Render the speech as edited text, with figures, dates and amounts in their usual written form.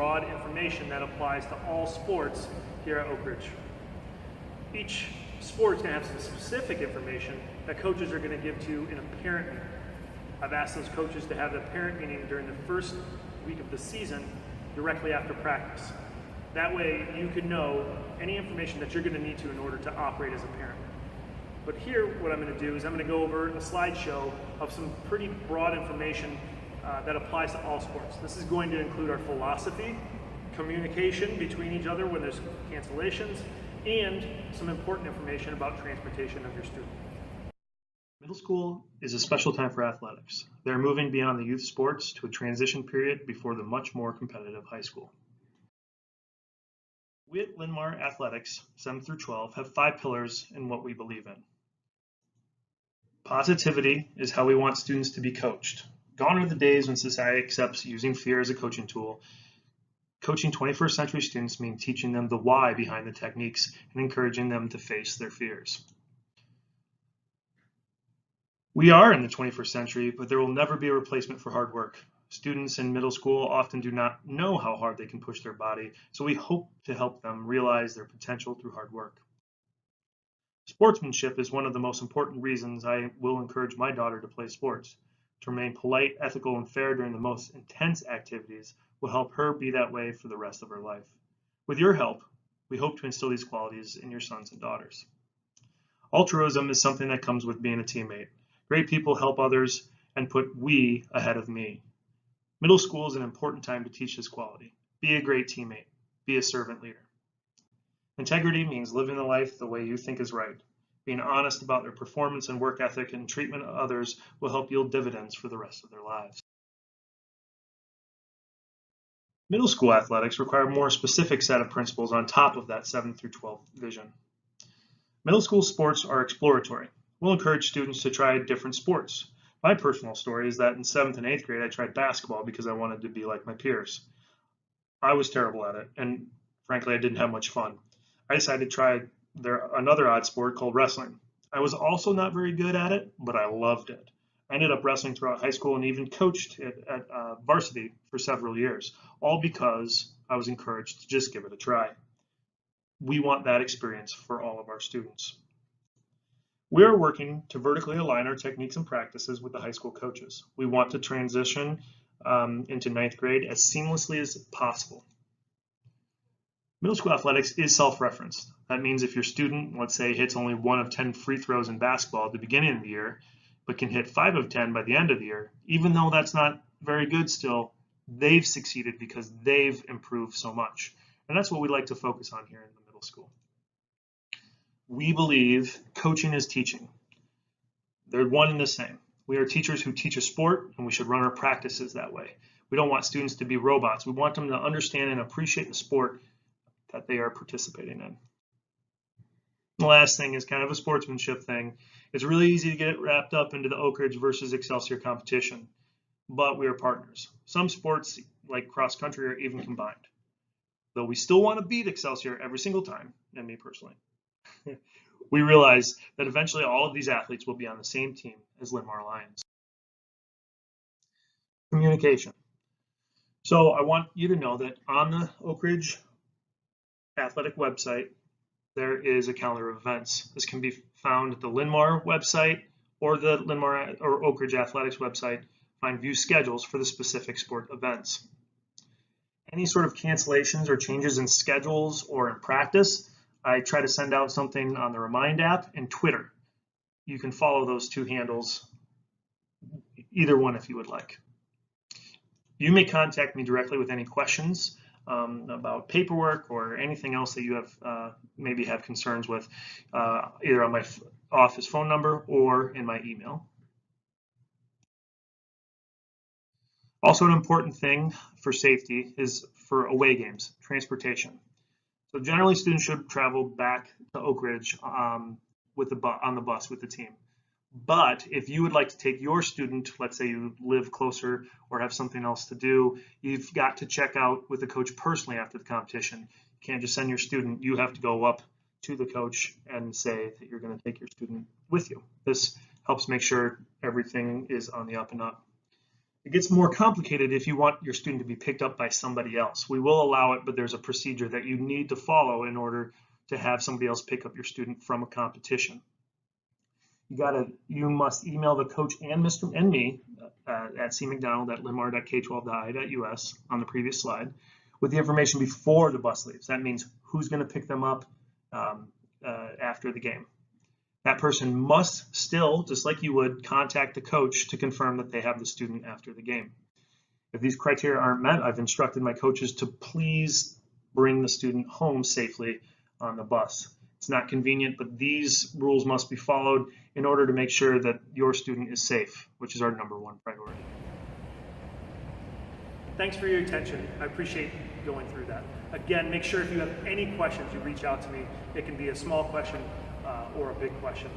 broad information that applies to all sports here at Oak Ridge. Each sport is going to have some specific information that coaches are going to give to you in a parent meeting. I've asked those coaches to have the parent meeting during the first week of the season directly after practice. That way you can know any information that you're going to need to in order to operate as a parent. But here what I'm going to do is I'm going to go over a slideshow of some pretty broad information that applies to all sports. This is going to include our philosophy, communication between each other when there's cancellations, and some important information about transportation of your student. Middle school is a special time for athletics. They're moving beyond the youth sports to a transition period before the much more competitive high school. We at Linn-Mar Athletics, 7 through 12, have 5 pillars in what we believe in. Positivity is how we want students to be coached. Gone are the days when society accepts using fear as a coaching tool. Coaching 21st century students means teaching them the why behind the techniques and encouraging them to face their fears. We are in the 21st century, but there will never be a replacement for hard work. Students in middle school often do not know how hard they can push their body, so we hope to help them realize their potential through hard work. Sportsmanship is one of the most important reasons I will encourage my daughter to play sports. To remain polite, ethical, and fair during the most intense activities will help her be that way for the rest of her life. With your help, we hope to instill these qualities in your sons and daughters. Altruism is something that comes with being a teammate. Great people help others and put we ahead of me. Middle school is an important time to teach this quality. Be a great teammate. Be a servant leader. Integrity means living the life the way you think is right. Being honest about their performance and work ethic and treatment of others will help yield dividends for the rest of their lives. Middle school athletics require a more specific set of principles on top of that 7 through 12 vision. Middle school sports are exploratory. We'll encourage students to try different sports. My personal story is that in 7th and 8th grade, I tried basketball because I wanted to be like my peers. I was terrible at it, and frankly, I didn't have much fun. I decided to try another odd sport called wrestling. I was also not very good at it, but I loved it. I ended up wrestling throughout high school and even coached at varsity for several years, all because I was encouraged to just give it a try. We want that experience for all of our students. We are working to vertically align our techniques and practices with the high school coaches. We want to transition into 9th grade as seamlessly as possible. Middle school athletics is self-referenced. That means if your student, let's say, hits only 1 of 10 free throws in basketball at the beginning of the year, but can hit 5 of 10 by the end of the year, even though that's not very good still, they've succeeded because they've improved so much. And that's what we like to focus on here in the middle school. We believe coaching is teaching. They're one and the same. We are teachers who teach a sport, and we should run our practices that way. We don't want students to be robots. We want them to understand and appreciate the sport that they are participating in. The last thing is kind of a sportsmanship thing. It's really easy to get wrapped up into the Oak Ridge versus Excelsior competition, but we are partners. Some sports, like cross country, are even combined. Though we still want to beat Excelsior every single time, and me personally. We realize that eventually all of these athletes will be on the same team as Linn-Mar Lions. Communication. So I want you to know that on the Oak Ridge Athletic website, there is a calendar of events. This can be found at the Linn-Mar website or the Linn-Mar or Oak Ridge Athletics website. Find view schedules for the specific sport events. Any sort of cancellations or changes in schedules or in practice, I try to send out something on the Remind app and Twitter. You can follow those 2 handles, either one if you would like. You may contact me directly with any questions about paperwork or anything else that you have maybe have concerns with, either on my office phone number or in my email. Also, an important thing for safety is for away games, transportation. So generally, students should travel back to Oak Ridge on the bus with the team. But if you would like to take your student, let's say you live closer or have something else to do, you've got to check out with the coach personally after the competition. You can't just send your student. You have to go up to the coach and say that you're going to take your student with you. This helps make sure everything is on the up and up. It gets more complicated if you want your student to be picked up by somebody else. We will allow it, but there's a procedure that you need to follow in order to have somebody else pick up your student from a competition. You must email the coach and me at cmcdonald@linmar.k12.i.us on the previous slide with the information before the bus leaves. That means who's going to pick them up after the game. That person must still, just like you would, contact the coach to confirm that they have the student after the game. If these criteria aren't met, I've instructed my coaches to please bring the student home safely on the bus. It's not convenient, but these rules must be followed in order to make sure that your student is safe, which is our #1 priority. Thanks for your attention. I appreciate going through that. Again, make sure if you have any questions, you reach out to me. It can be a small question or a big question.